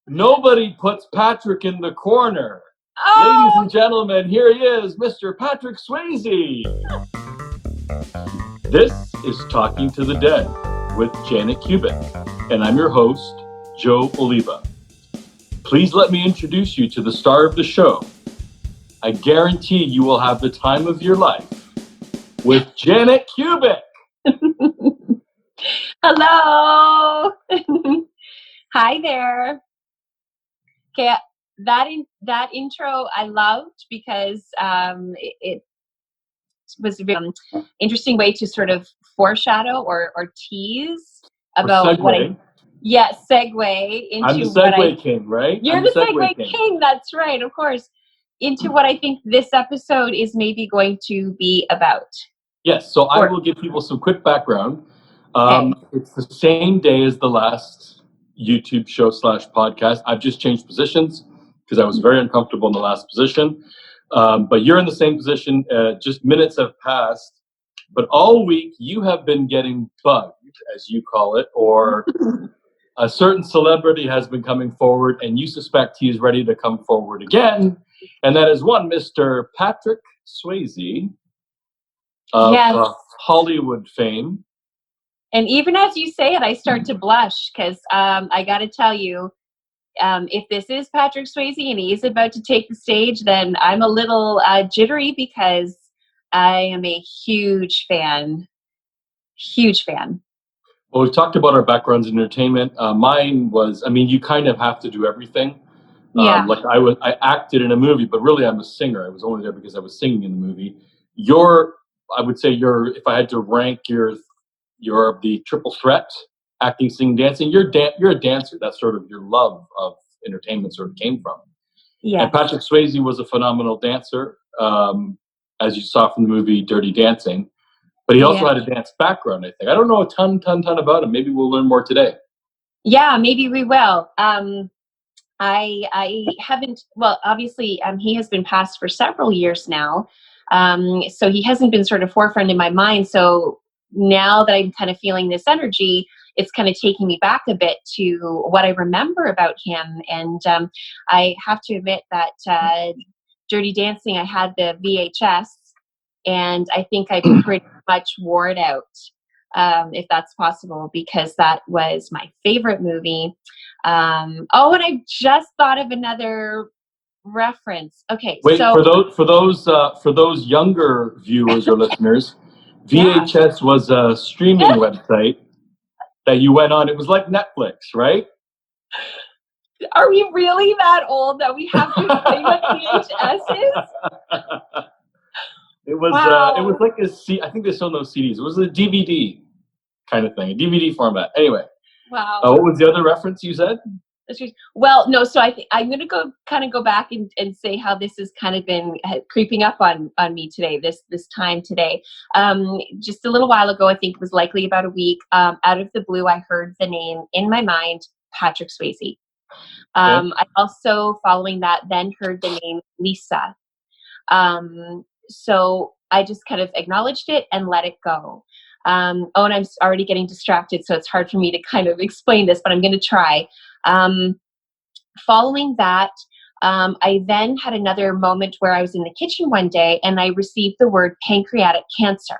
Nobody puts Patrick in the corner. Ladies Oh, and gentlemen, here he is, Mr. Patrick Swayze. This is Talking to the Dead with Janet Kubik, and I'm your host, Joe Oliva. Please let me introduce you to the star of the show. I guarantee you will have the time of your life with Janet Kubik. hello. Hi there. Okay, that intro I loved because it was a very interesting way to sort of foreshadow or tease Or about what segue. segue I'm the into what segue king, right? you're I'm the the segue segue king. king. That's right, of course. Into what I think this episode is maybe going to be about. Yes, so I Or will give people some quick background. okay. It's the same day as the last YouTube show / podcast. I've just changed positions because I was very uncomfortable in the last position. But you're in the same position. Just minutes have passed. But all week you have been getting bugged, as you call it, or a certain celebrity has been coming forward and you suspect he is ready to come forward again. And that is one Mr. Patrick Swayze of Yes. Hollywood fame. And even as you say it, I start to blush because I got to tell you, if this is Patrick Swayze and he is about to take the stage, then I'm a little jittery because I am a huge fan. Huge fan. Well, we've talked about our backgrounds in entertainment. Mine was, I mean, you kind of have to do everything. Yeah. Like I acted in a movie, but really I'm a singer. I was only there because I was singing in the movie. I would say if I had to rank your the triple threat, acting, singing, dancing. You're a dancer. That's sort of your love of entertainment sort of came from. And Yes. Patrick Swayze was a phenomenal dancer, as you saw from the movie Dirty Dancing. But he also had a dance background, I think. I don't know a ton about him. Maybe we'll learn more today. Yeah, maybe we will. I haven't. Well, obviously, he has been passed for several years now, so he hasn't been sort of forefront in my mind. So now that I'm kind of feeling this energy, it's kind of taking me back a bit to what I remember about him. And I have to admit that Dirty Dancing, I had the VHS, and I think I pretty much wore it out, if that's possible, because that was my favorite movie. And I just thought of another reference. Okay, Wait, so for those younger viewers or listeners, yeah, VHS was a streaming website that you went on. It was like Netflix, right? are we really that old that we have to explain what VHS is? It was Wow, like I think they still know CDs. It was a DVD kind of thing, a DVD format. Anyway, wow. what was the other reference you said? Well, no. So I think I'm going to go back and say how this has kind of been creeping up on me today. This time today, just a little while ago, I think it was likely about a week. Out of the blue, I heard the name in my mind, Patrick Swayze. Okay. I also, following that, then heard the name Lisa. So I just kind of acknowledged it and let it go. And I'm already getting distracted, so it's hard for me to kind of explain this, but I'm going to try. Um, Following that, I then had another moment where I was in the kitchen one day and I received the word pancreatic cancer.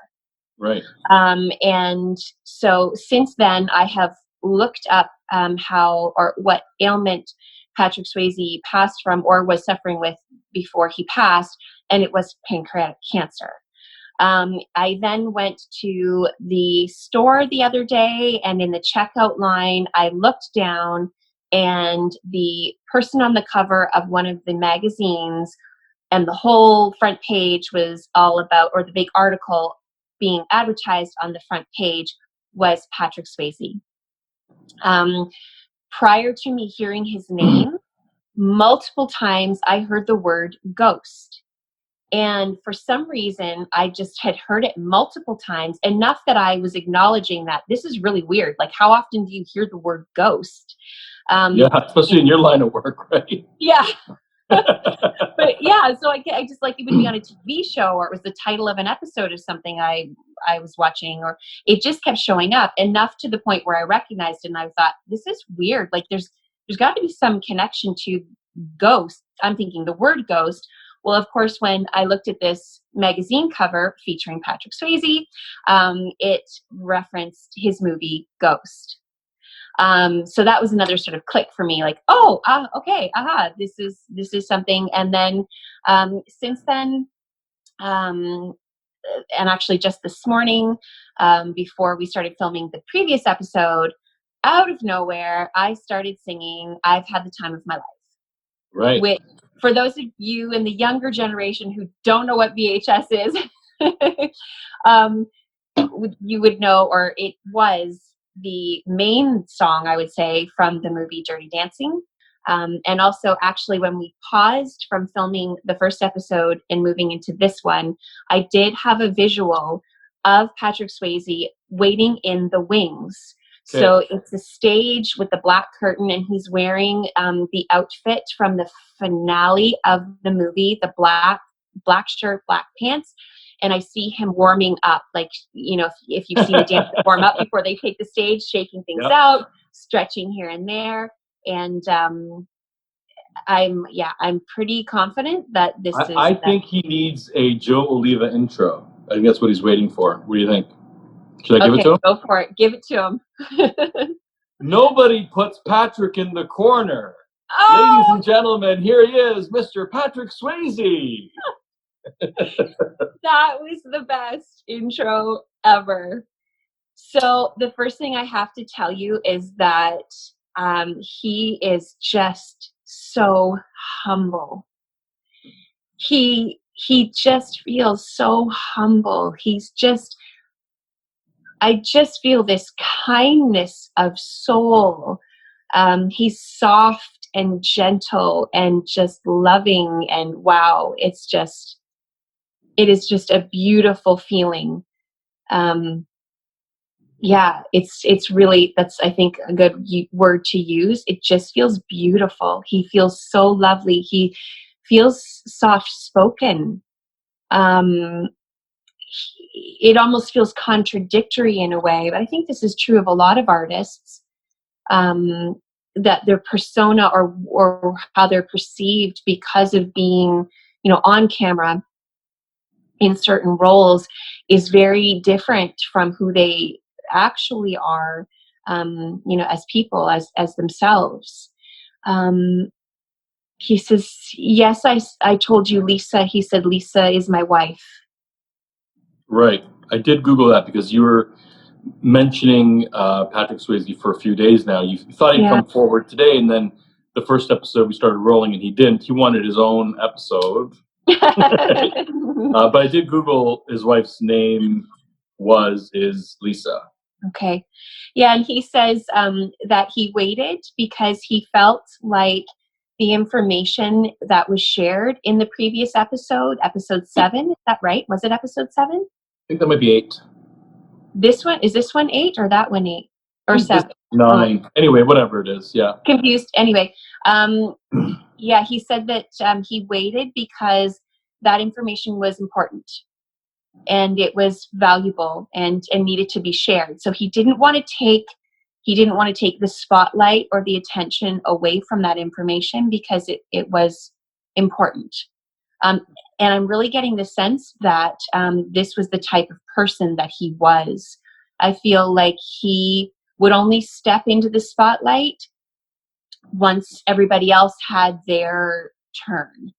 Right. And so since then, I have looked up how or what ailment Patrick Swayze passed from or was suffering with before he passed, and it was pancreatic cancer. I then went to the store the other day, and in the checkout line, I looked down, and the person on the cover of one of the magazines and the whole front page was all about, or the big article being advertised on the front page was Patrick Swayze. Um, Prior to me hearing his name, multiple times I heard the word ghost. And for some reason, I just had heard it multiple times, enough that I was acknowledging that this is really weird. Like, how often do you hear the word ghost? Yeah, especially in your line of work, right? Yeah. But yeah, so I just like it would be on a TV show, or it was the title of an episode of something I was watching, or it just kept showing up enough to the point where I recognized it and I thought, this is weird. Like there's got to be some connection to ghosts. I'm thinking the word ghost. Well, of course, when I looked at this magazine cover featuring Patrick Swayze, it referenced his movie Ghost. So that was another sort of click for me, like, oh, okay, this is something. And then since then, and actually just this morning, before we started filming the previous episode, out of nowhere, I started singing "I've Had the Time of My Life." Right. Which, for those of you in the younger generation who don't know what VHS is, you would know, or it was the main song, I would say, from the movie Dirty Dancing. And also, actually, when we paused from filming the first episode and moving into this one, I did have a visual of Patrick Swayze waiting in the wings. Okay. So it's a stage with the black curtain, and he's wearing the outfit from the finale of the movie, the black shirt, black pants. And I see him warming up, like, you know, if you've seen a dancer warm up before they take the stage, shaking things Yep. out, stretching here and there. And I'm pretty confident that this is. I think he needs a Joe Oliva intro. I think that's what he's waiting for. What do you think? Should I give it to him? Go for it. Give it to him. Nobody puts Patrick in the corner. Oh! Ladies and gentlemen, here he is, Mr. Patrick Swayze. That was the best intro ever. So the first thing I have to tell you is that he is just so humble. He just feels so humble. I just feel this kindness of soul. He's soft and gentle and just loving, and wow, it is just a beautiful feeling. Yeah, it's really, that's, I think, a good word to use. It just feels beautiful. He feels so lovely. He feels soft spoken. It almost feels contradictory in a way, but I think this is true of a lot of artists, that their persona or how they're perceived because of being, you know, on camera in certain roles is very different from who they actually are, you know, as people, as themselves. He says, yes, I told you Lisa. He said, Lisa is my wife. Right. I did Google that because you were mentioning Patrick Swayze for a few days now. You thought he'd come forward today, and then the first episode we started rolling and he didn't. He wanted his own episode. But I did Google, his wife's name is Lisa. Okay. Yeah, and he says that he waited because he felt like the information that was shared in the previous episode 7, is that right? Was it episode 7? I think that might be 8. Is this one 8 or that one 8? Or 7? 9. Oh. Anyway, whatever it is, yeah. Confused. Anyway, yeah, he said that he waited because that information was important and it was valuable and needed to be shared. So he didn't want to take the spotlight or the attention away from that information because it was important. And I'm really getting the sense that this was the type of person that he was. I feel like he would only step into the spotlight once everybody else had their turn.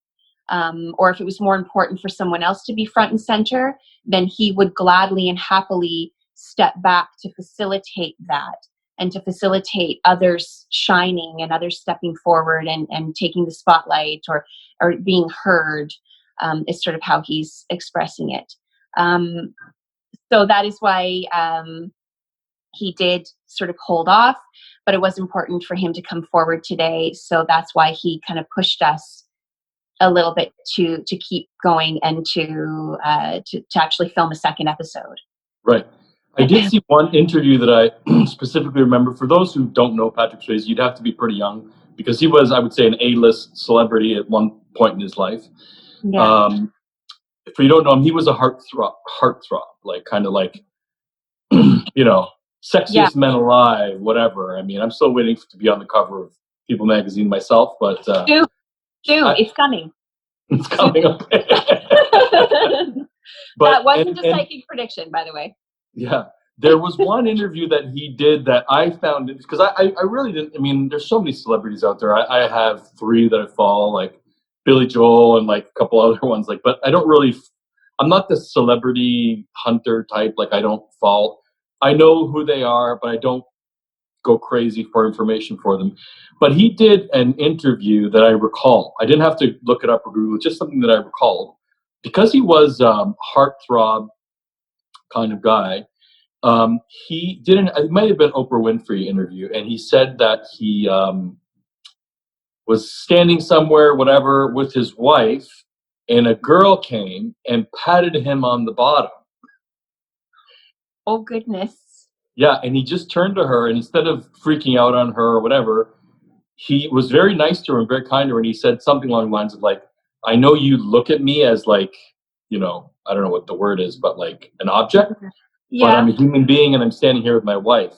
Or if it was more important for someone else to be front and center, then he would gladly and happily step back to facilitate that and to facilitate others shining and others stepping forward and taking the spotlight or being heard, is sort of how he's expressing it. So that is why he did sort of hold off, but it was important for him to come forward today. So that's why he kind of pushed us a little bit to keep going and to actually film a second episode. Right. I did see one interview that I specifically remember. For those who don't know Patrick Swayze, you'd have to be pretty young because he was, I would say, an A-list celebrity at one point in his life. Yeah. If you don't know him, he was a heartthrob, like kind of like, you know, sexiest men alive, whatever. I mean, I'm still waiting to be on the cover of People magazine myself, but Soon, I, it's coming. it's coming up. That But wasn't a and psychic prediction, by the way. yeah, there was one interview that he did that I found, because I really didn't. I mean, there's so many celebrities out there. I have three that I follow, like Billy Joel and like a couple other ones. Like, but I don't really. I'm not the celebrity hunter type. Like, I don't follow. I know who they are, but I don't go crazy for information for them. But he did an interview that I recall. I didn't have to look it up or Google it, just something that I recalled. Because he was heartthrob kind of guy, he didn't, it might have been Oprah Winfrey interview, and he said that he was standing somewhere, whatever, with his wife, and a girl came and patted him on the bottom. Oh, goodness. Yeah, and he just turned to her, and instead of freaking out on her or whatever, he was very nice to her and very kind to her, and he said something along the lines of like, I know you look at me as like, I don't know what the word is, but like an object, but I'm Yeah. a human being and I'm standing here with my wife.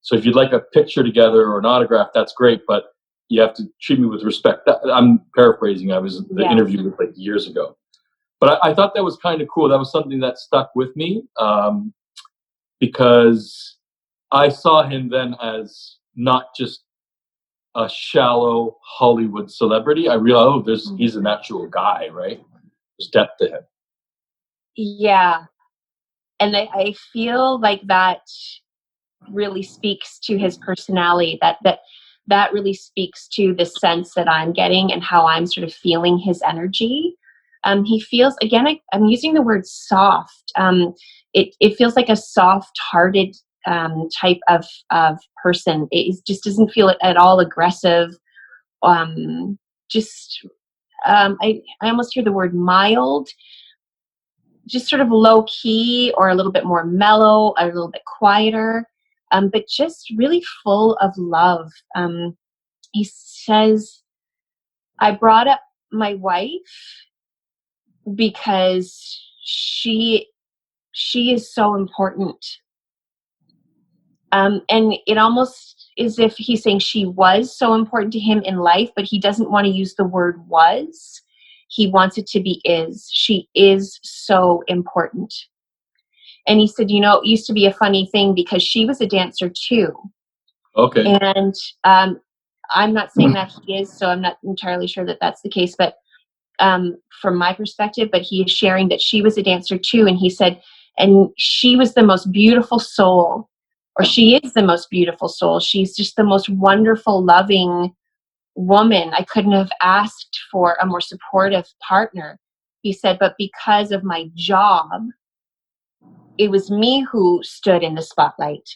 So if you'd like a picture together or an autograph, that's great, but you have to treat me with respect. I'm paraphrasing. The Yes. interview was like years ago, but I thought that was kind of cool. That was something that stuck with me, because I saw him then as not just a shallow Hollywood celebrity. I realized, he's an actual guy, right? There's depth to him. Yeah. And I feel like that really speaks to his personality, that really speaks to the sense that I'm getting and how I'm sort of feeling his energy. He feels, again, I'm using the word soft. It feels like a soft-hearted type of person. Just doesn't feel at all aggressive. Just I almost hear the word mild, just sort of low key or a little bit more mellow, a little bit quieter, but just really full of love. He says, I brought up my wife because she is so important. And it almost is if he's saying she was so important to him in life, but he doesn't want to use the word was. He wants it to be is. She is so important. And he said, it used to be a funny thing because she was a dancer too. Okay. And I'm not saying that he is, so I'm not entirely sure that that's the case, but from my perspective, but he is sharing that she was a dancer too. And he said, and she was the most beautiful soul, or she is the most beautiful soul. She's just the most wonderful, loving woman. I couldn't have asked for a more supportive partner. He said, but because of my job, it was me who stood in the spotlight.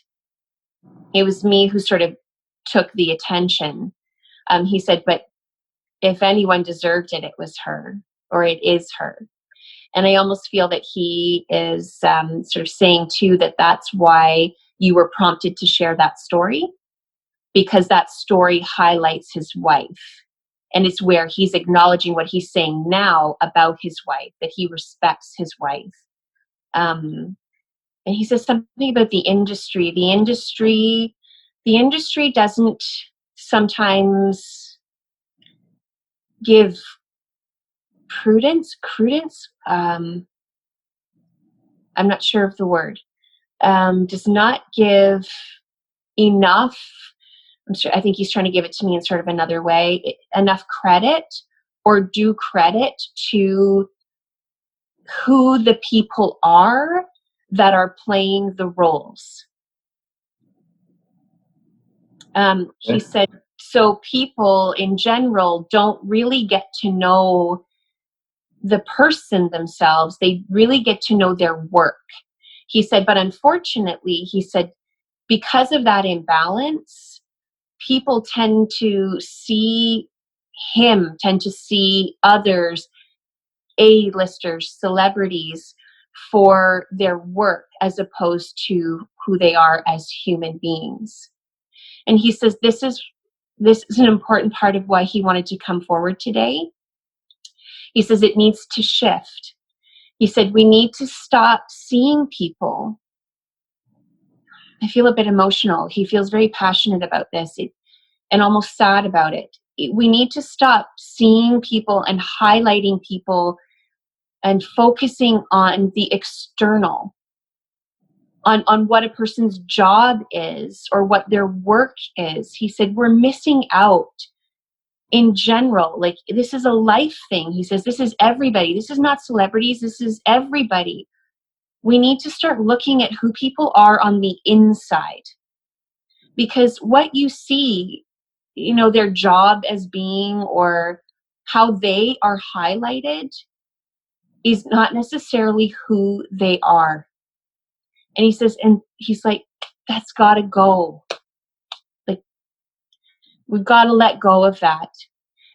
It was me who sort of took the attention. He said, but if anyone deserved it, it was her, or it is her. And I almost feel that he is sort of saying too that that's why you were prompted to share that story, because that story highlights his wife. And it's where he's acknowledging what he's saying now about his wife, that he respects his wife. And he says something about the industry. The industry doesn't sometimes give credence. I'm not sure of the word. Does not give enough. I think he's trying to give it to me in sort of another way. Enough credit or due credit to who the people are that are playing the roles. He said, so people in general don't really get to know the person themselves. They really get to know their work. He said, but unfortunately, he said, because of that imbalance, people tend to see others, A-listers, celebrities, for their work as opposed to who they are as human beings. And he says this is an important part of why he wanted to come forward today. He says it needs to shift. He said we need to stop seeing people. I feel a bit emotional. He feels very passionate about this. and almost sad about it. We need to stop seeing people and highlighting people and focusing on the external, on what a person's job is or what their work is. He said, we're missing out in general. Like, this is a life thing. He says, this is everybody. This is not celebrities. This is everybody. We need to start looking at who people are on the inside, because what you see, you know, their job as being or how they are highlighted is not necessarily who they are. And he says, and he's like, that's got to go. Like, we've got to let go of that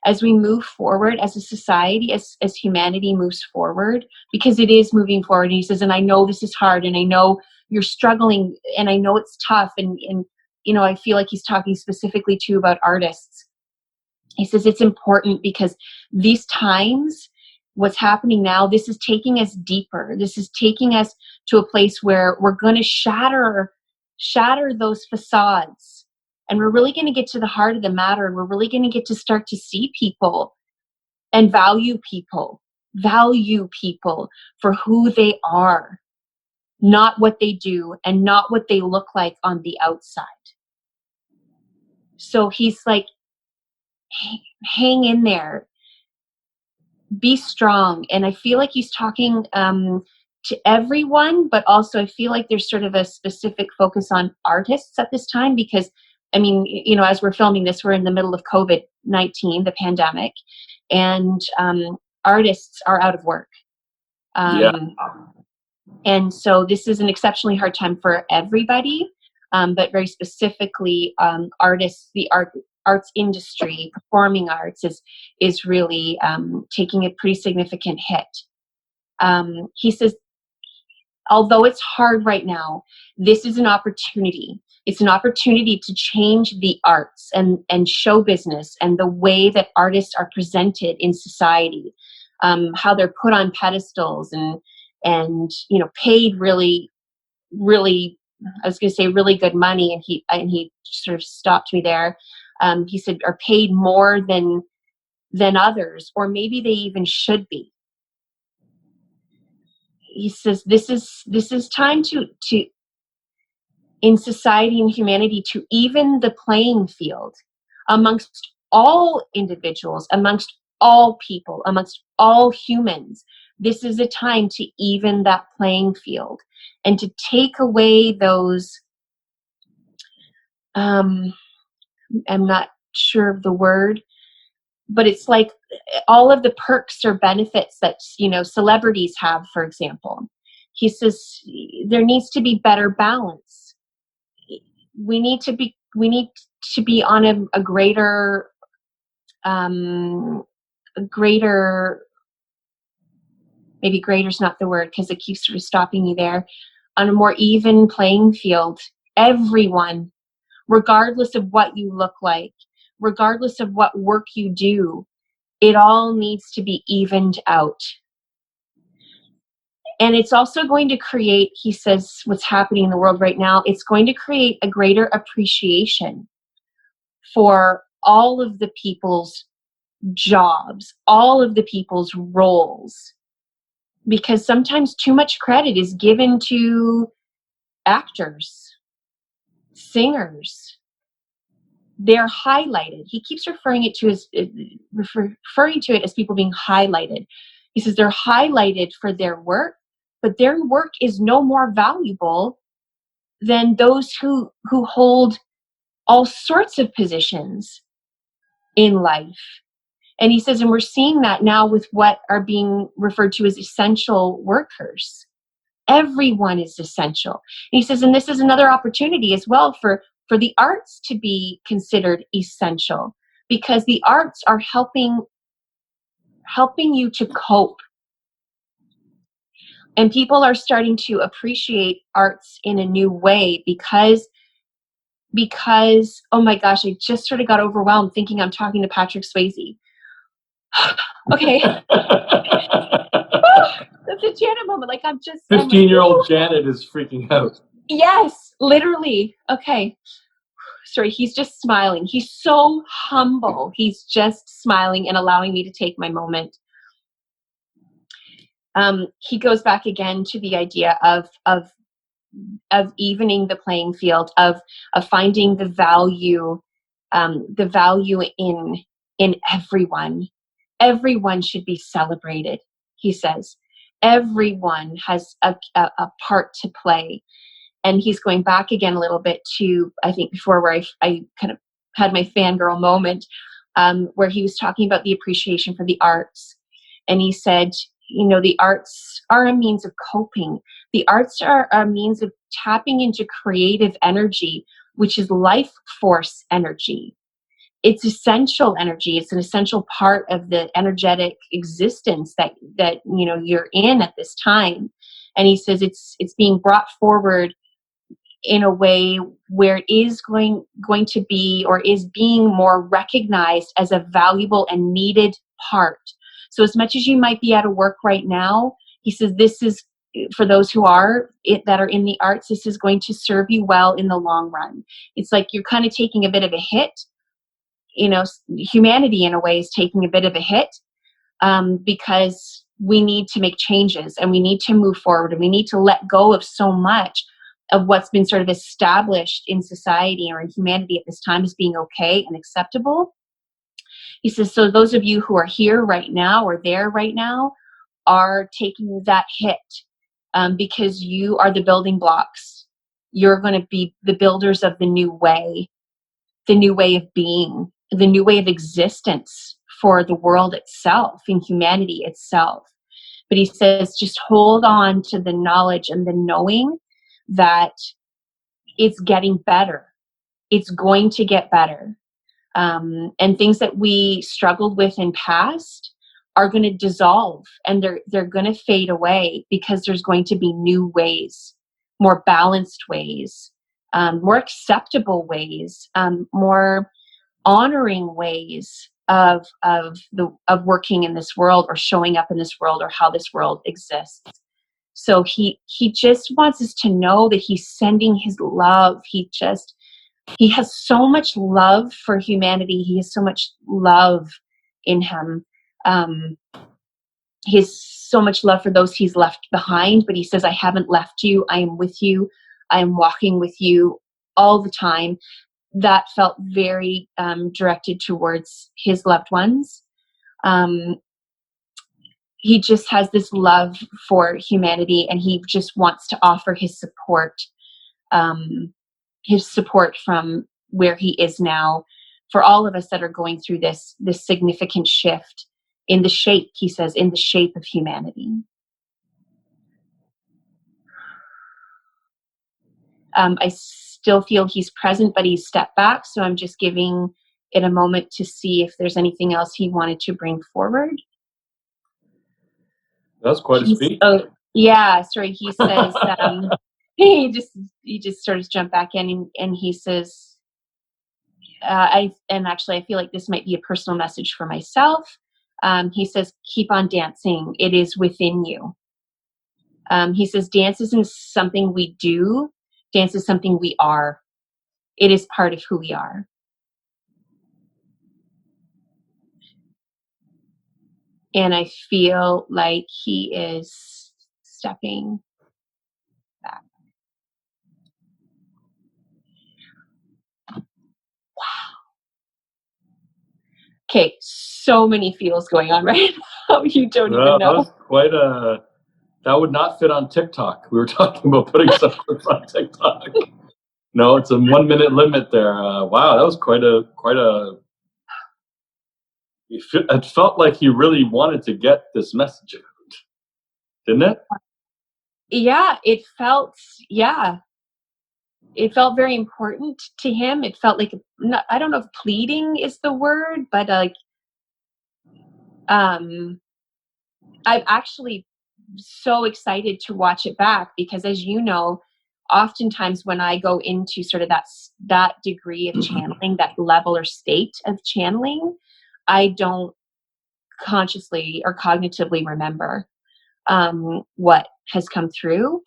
as we move forward as a society, as humanity moves forward, because it is moving forward. And he says, and I know this is hard, and I know you're struggling, and I know it's tough. And you know, I feel like he's talking specifically too about artists. He says it's important because these times, what's happening now, this is taking us deeper. This is taking us to a place where we're going to shatter those facades. And we're really going to get to the heart of the matter. And we're really going to get to start to see people and value people for who they are, not what they do and not what they look like on the outside. So he's like, hang in there, be strong. And I feel like he's talking to everyone, but also I feel like there's sort of a specific focus on artists at this time, because I mean, you know, as we're filming this, we're in the middle of COVID-19, the pandemic, and artists are out of work. And so this is an exceptionally hard time for everybody, but very specifically artists, the arts industry, performing arts is really taking a pretty significant hit. He says, although it's hard right now, this is an opportunity. It's an opportunity to change the arts and show business and the way that artists are presented in society, how they're put on pedestals and you know, paid really, really, I was going to say really good money, and he sort of stopped me there. He said, are paid more than others, or maybe they even should be. He says this is time to in society and humanity to even the playing field amongst all individuals, amongst all people, amongst all humans. This is a time to even that playing field and to take away those, I'm not sure of the word, but it's like all of the perks or benefits that, you know, celebrities have, for example. He says there needs to be better balance. We need to be on a greater, maybe greater's not the word because it keeps sort of stopping me there, on a more even playing field. Everyone, regardless of what you look like, regardless of what work you do, it all needs to be evened out. And it's also going to create, he says, what's happening in the world right now, it's going to create a greater appreciation for all of the people's jobs, all of the people's roles. Because sometimes too much credit is given to actors, singers. They're highlighted. He keeps referring to it as people being highlighted. He says they're highlighted for their work, but their work is no more valuable than those who hold all sorts of positions in life. And he says, and we're seeing that now with what are being referred to as essential workers. Everyone is essential. And he says, and this is another opportunity as well for the arts to be considered essential, because the arts are helping you to cope. And people are starting to appreciate arts in a new way because, oh my gosh, I just sort of got overwhelmed thinking I'm talking to Patrick Swayze. Okay. That's a Janet moment. Like, I'm just 15-year-old Janet is freaking out. Yes, literally. Okay. sorry, he's just smiling. He's so humble. He's just smiling and allowing me to take my moment. He goes back again to the idea of evening the playing field, of finding the value in everyone. Everyone should be celebrated, he says. Everyone has a part to play. And he's going back again a little bit to, I think, before, where I kind of had my fangirl moment, where he was talking about the appreciation for the arts. And he said, you know, the arts are a means of coping. The arts are a means of tapping into creative energy, which is life force energy. It's essential energy. It's an essential part of the energetic existence that you know you're in at this time. And he says it's being brought forward in a way where it is going to be, or is being more recognized as a valuable and needed part. So as much as you might be out of work right now, he says this is, for those who are that are in the arts, this is going to serve you well in the long run. It's like you're kind of taking a bit of a hit. You know, humanity in a way is taking a bit of a hit, because we need to make changes and we need to move forward and we need to let go of so much of what's been sort of established in society or in humanity at this time as being okay and acceptable. He says, so those of you who are here right now or there right now are taking that hit, because you are the building blocks. You're going to be the builders of the new way of being, the new way of existence for the world itself and humanity itself. But he says, just hold on to the knowledge and the knowing that it's getting better. It's going to get better. And things that we struggled with in past are going to dissolve, and they're going to fade away, because there's going to be new ways, more balanced ways, more acceptable ways, more honoring ways of working in this world, or showing up in this world, or how this world exists. So he just wants us to know that he's sending his love. He has so much love for humanity. He has so much love in him. He has so much love for those he's left behind, but he says, I haven't left you. I am with you. I am walking with you all the time. That felt very directed towards his loved ones. He just has this love for humanity, and he just wants to offer his support from where he is now, for all of us that are going through this significant shift in the shape, he says, in the shape of humanity. I still feel he's present, but he's stepped back. So I'm just giving it a moment to see if there's anything else he wanted to bring forward. That's quite a speech. Oh, yeah. Sorry. He says, he just sort of jumped back in, and he says, I feel like this might be a personal message for myself. He says, keep on dancing. It is within you. He says, dance isn't something we do. Dance is something we are. It is part of who we are. And I feel like he is stepping back. Wow. Okay, so many feels going on right now. You don't even know. That would not fit on TikTok. We were talking about putting some clips on TikTok. No, it's a 1 minute limit there. Wow, that was quite a. It felt like he really wanted to get this message out, didn't it? Yeah, it felt very important to him. It felt like, I don't know if pleading is the word, but like, I'm actually so excited to watch it back, because as you know, oftentimes when I go into sort of that degree of channeling, that level or state of channeling, I don't consciously or cognitively remember what has come through.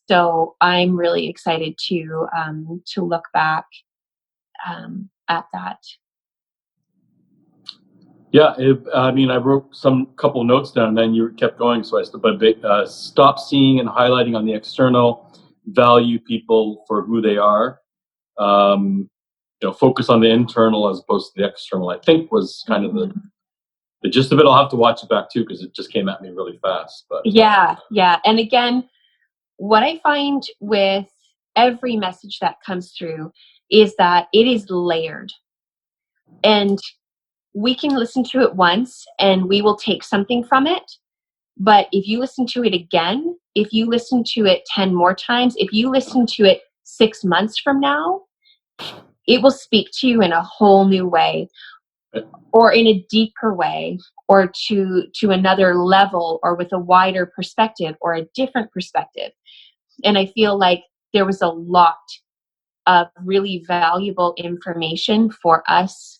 So I'm really excited to look back at that. Yeah, I mean, I wrote some couple notes down, and then you kept going. So stop seeing and highlighting on the external, value people for who they are. Focus on the internal as opposed to the external. I think was kind of the gist of it. I'll have to watch it back too because it just came at me really fast. But yeah. And again, what I find with every message that comes through is that it is layered, and we can listen to it once and we will take something from it. But if you listen to it again, if you listen to it 10 more times, if you listen to it 6 months from now, it will speak to you in a whole new way, or in a deeper way, or to another level, or with a wider perspective or a different perspective. And I feel like there was a lot of really valuable information for us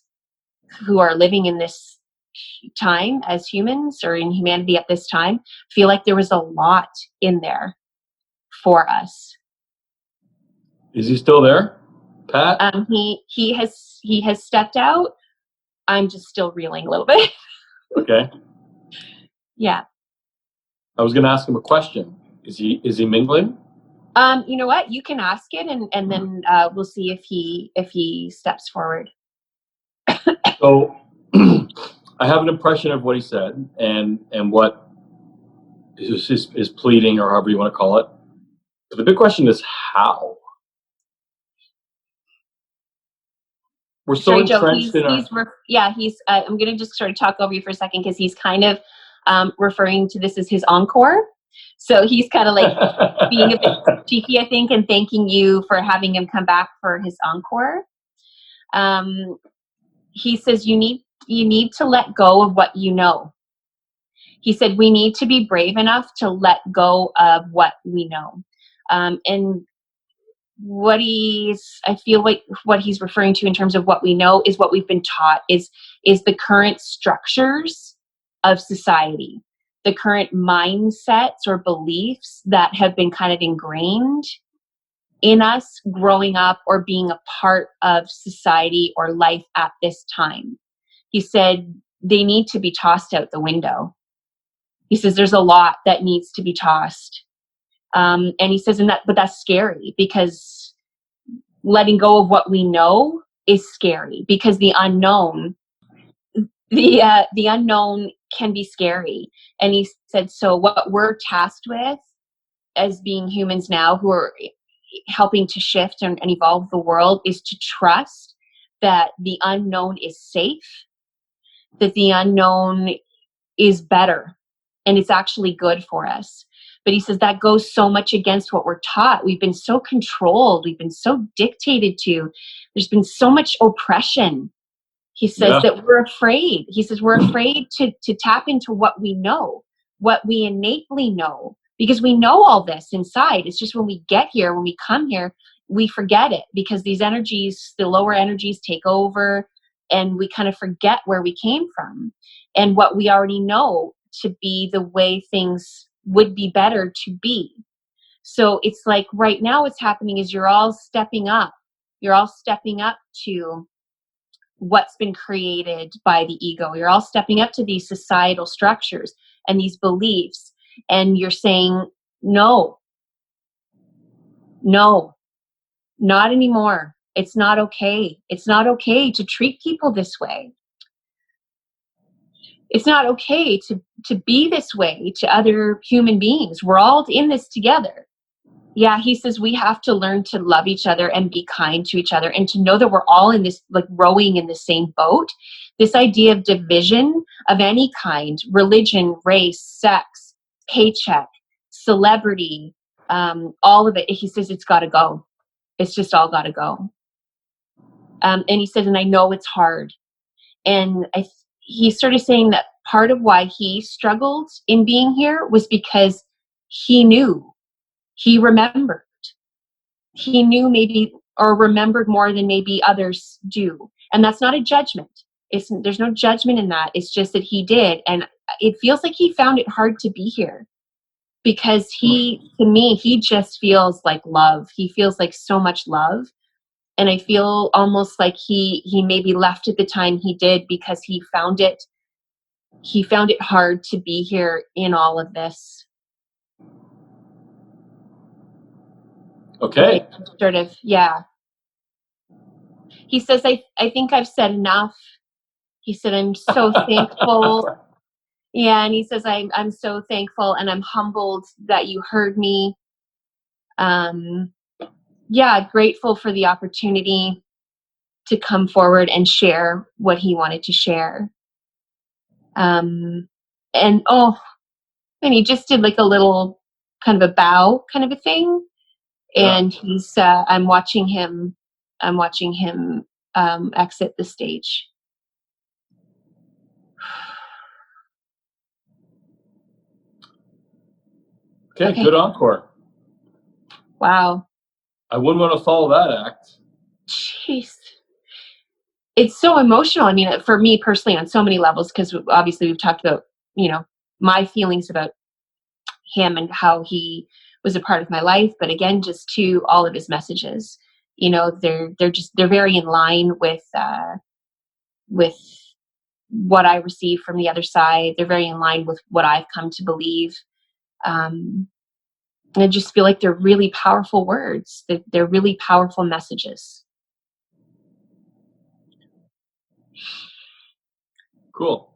who are living in this time as humans, or in humanity at this time. Feel like there was a lot in there for us. is he still there, Pat? He has stepped out. I'm just still reeling a little bit. Okay. Yeah. I was going to ask him a question. Is he mingling? You know what? You can ask it, and then we'll see if he steps forward. So I have an impression of what he said and what is pleading, or however you want to call it. But the big question is how. We're so Sorry, Joe. entrenched in our. I'm going to just sort of talk over you for a second, because he's kind of referring to this as his encore. So he's kind of like being a bit cheeky, I think, and thanking you for having him come back for his encore. He says you need to let go of what you know. He said we need to be brave enough to let go of what we know. And I feel like what he's referring to in terms of what we know is what we've been taught, is the current structures of society, the current mindsets or beliefs that have been kind of ingrained in us growing up or being a part of society or life at this time. He said they need to be tossed out the window. He says there's a lot that needs to be tossed. And he says, but that's scary, because letting go of what we know is scary, because the unknown can be scary. And he said, so what we're tasked with as being humans now, who are helping to shift and evolve the world, is to trust that the unknown is safe, that the unknown is better, and it's actually good for us. But he says that goes so much against what we're taught. We've been so controlled. We've been so dictated to. There's been so much oppression. He says that we're afraid. He says we're afraid to tap into what we know, what we innately know, because we know all this inside. It's just when we get here, when we come here, we forget it, because these energies, the lower energies, take over, and we kind of forget where we came from and what we already know to be the way things would be better to be. So it's like right now what's happening is you're all stepping up. You're all stepping up to what's been created by the ego. You're all stepping up to these societal structures and these beliefs, and you're saying, no, not anymore. It's not okay. It's not okay to treat people this way. It's not okay to be this way to other human beings. We're all in this together. Yeah, he says we have to learn to love each other and be kind to each other, and to know that we're all in this, like rowing in the same boat. This idea of division of any kind, religion, race, sex, paycheck, celebrity, all of it, he says it's got to go. It's just all got to go. And he says, and I know it's hard. And he's sort of saying that part of why he struggled in being here was because he knew, he remembered. He knew maybe, or remembered more than maybe others do. And that's not a judgment. There's no judgment in that. It's just that he did. And it feels like he found it hard to be here, because to me, he just feels like love. He feels like so much love. And I feel almost like he maybe left at the time he did because he found it hard to be here in all of this. Okay. Sort of, yeah. He says, I think I've said enough. He said, I'm so thankful. Yeah, and he says, I'm so thankful and I'm humbled that you heard me. Yeah, grateful for the opportunity to come forward and share what he wanted to share. And he just did like a little kind of a bow kind of a thing. And he's I'm watching him exit the stage. Okay, good encore. Wow. I wouldn't want to follow that act. Jeez. It's so emotional. I mean, for me personally, on so many levels, because obviously we've talked about, my feelings about him and how he was a part of my life. But again, just to all of his messages, they're very in line with what I receive from the other side. They're very in line with what I've come to believe. And I just feel like they're really powerful words. They're really powerful messages. Cool.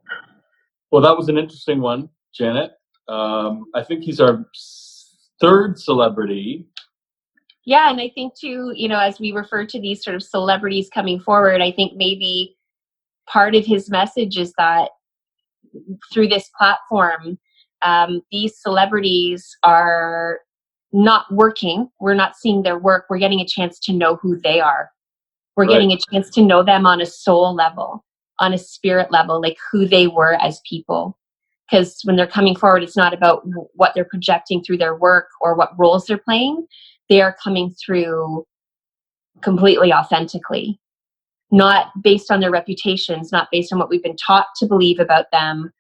Well, that was an interesting one, Janet. I think he's our third celebrity. Yeah, and I think too, as we refer to these sort of celebrities coming forward, I think maybe part of his message is that through this platform, these celebrities are not working. We're not seeing their work. We're getting a chance to know who they are. We're getting a chance to know them on a soul level, on a spirit level, like who they were as people. Because when they're coming forward, it's not about what they're projecting through their work or what roles they're playing. They are coming through completely authentically, not based on their reputations, not based on what we've been taught to believe about them,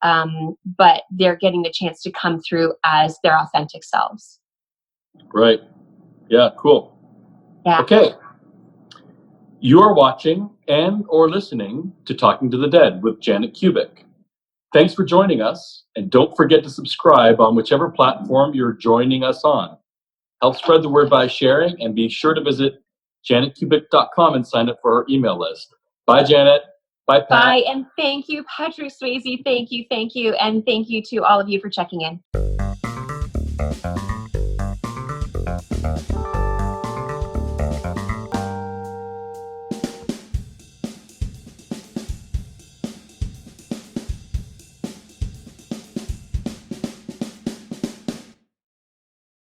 but they're getting the chance to come through as their authentic selves. Right. Yeah, cool. Yeah. Okay. You are watching and or listening to Talking to the Dead with Janet Kubik. Thanks for joining us, and don't forget to subscribe on whichever platform you're joining us on. Help spread the word by sharing, and be sure to visit janetkubik.com and sign up for our email list. Bye, Janet. Bye, Pat. Bye, and thank you, Patrick Swayze. Thank you, and thank you to all of you for checking in.